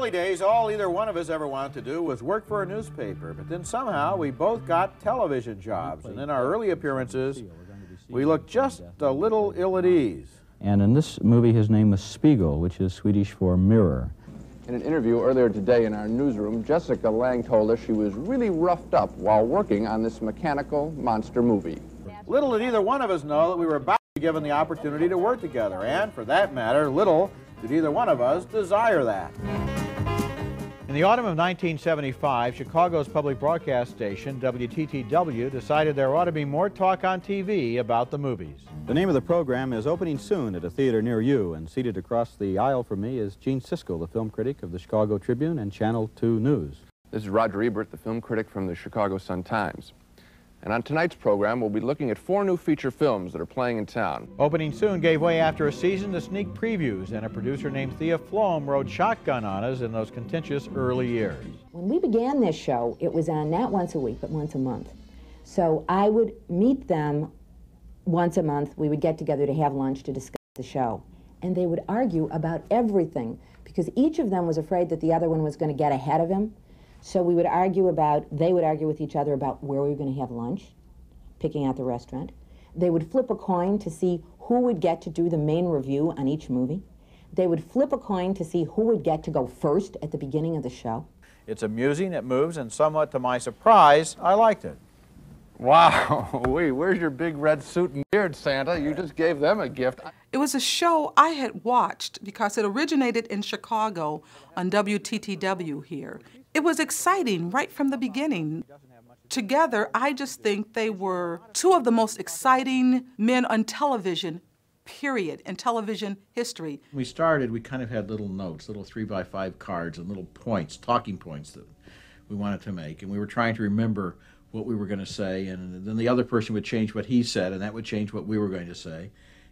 early days, all either one of us ever wanted to do was work for a newspaper, but then somehow we both got television jobs, and in our early appearances, we looked just a little ill at ease. And in this movie, his name was Spiegel, which is Swedish for mirror. In an interview earlier today in our newsroom, Jessica Lange told us she was really roughed up while working on this mechanical monster movie. Little did either one of us know that we were about to be given the opportunity to work together, and for that matter, little did either one of us desire that. In the autumn of 1975, Chicago's public broadcast station, WTTW, decided there ought to be more talk on TV about the movies. The name of the program is opening soon at a theater near you, and seated across the aisle from me is Gene Siskel, the film critic of the Chicago Tribune and Channel 2 News. This is Roger Ebert, the film critic from the Chicago Sun-Times. And on tonight's program, we'll be looking at 4 new feature films that are playing in town. Opening soon gave way after a season to sneak previews, and a producer named Thea Flom rode shotgun on us in those contentious early years. When we began this show, it was on not once a week, but once a month. So I would meet them once a month. We would get together to have lunch to discuss the show. And they would argue about everything, because each of them was afraid that the other one was going to get ahead of him. So we would argue about, they would argue with each other about where we were going to have lunch, picking out the restaurant. They would flip a coin to see who would get to do the main review on each movie. They would flip a coin to see who would get to go first at the beginning of the show. It's amusing, it moves, and somewhat to my surprise, I liked it. Wow, where's your big red suit and beard, Santa? You just gave them a gift. It was a show I had watched because it originated in Chicago on WTTW here. It was exciting right from the beginning. Together, I just think they were 2 of the most exciting men on television, period, in television history. We started, we kind of had little notes, little 3x5 cards and little points, talking points that we wanted to make, and we were trying to remember what we were going to say, and then the other person would change what he said, and that would change what we were going to say.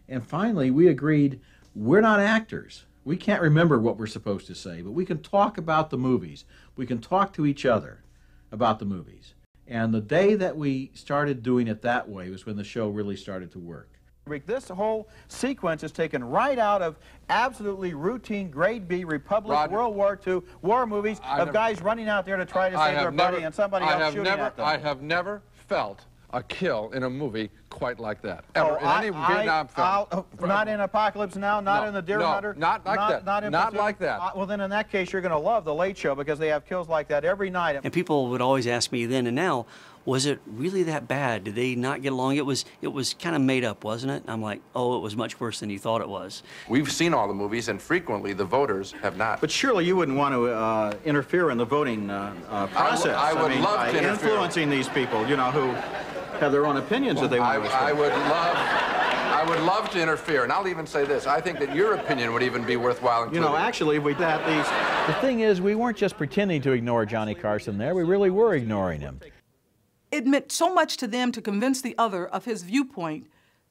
And finally, we agreed, we're not actors. We can't remember what we're supposed to say, but we can talk about the movies. We can talk to each other about the movies. And the day that we started doing it that way was when the show really started to work. This whole sequence is taken right out of absolutely routine grade B Republic, Roger, World War II war movies of guys running out there to try to save their buddy and somebody else shooting at them. I have never felt a kill in a movie quite like that, ever, in any Vietnam film. Not in Apocalypse Now, not in The Deer Hunter? Not like that. Not like that. Well, then in that case, you're going to love The Late Show because they have kills like that every night. And people would always ask me then and now, was it really that bad? Did they not get along? It was kind of made up, wasn't it? I'm like, oh, it was much worse than you thought it was. We've seen all the movies, and frequently the voters have not. But surely you wouldn't want to interfere in the voting process. I would love to interfere. Influencing these people, you know, who have their own opinions that they want to I would love to interfere, and I'll even say this. I think that your opinion would even be worthwhile including. You know, actually, we had these. The thing is, we weren't just pretending to ignore Johnny Carson there. We really were ignoring him. It meant so much to them to convince the other of his viewpoint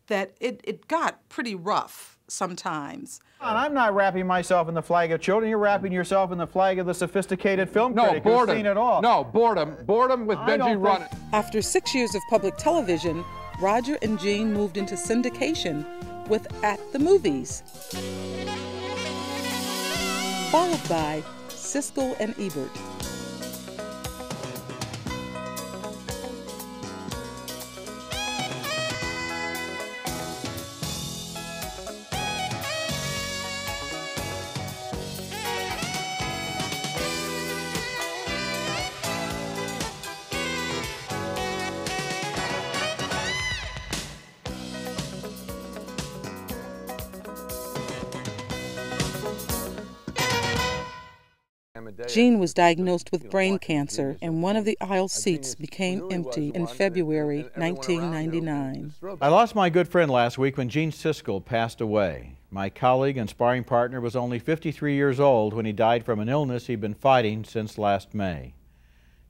that it got pretty rough sometimes. And I'm not wrapping myself in the flag of children. You're wrapping yourself in the flag of the sophisticated film critic who's seen it all. No, boredom. Boredom with Benji running. After 6 years of public television, Roger and Gene moved into syndication with At the Movies, followed by Siskel and Ebert. Gene was diagnosed with brain cancer, and one of the aisle seats became empty in February 1999. I lost my good friend last week when Gene Siskel passed away. My colleague and sparring partner was only 53 years old when he died from an illness he'd been fighting since last May.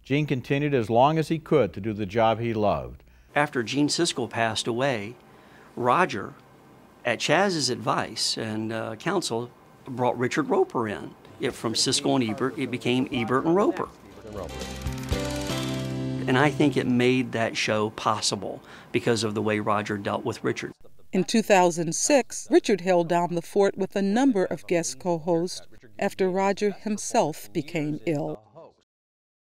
Gene continued as long as he could to do the job he loved. After Gene Siskel passed away, Roger, at Chaz's advice and counsel, brought Richard Roeper in. From Siskel and Ebert, it became Ebert and Roeper. And I think it made that show possible because of the way Roger dealt with Richard. In 2006, Richard held down the fort with a number of guest co-hosts after Roger himself became ill.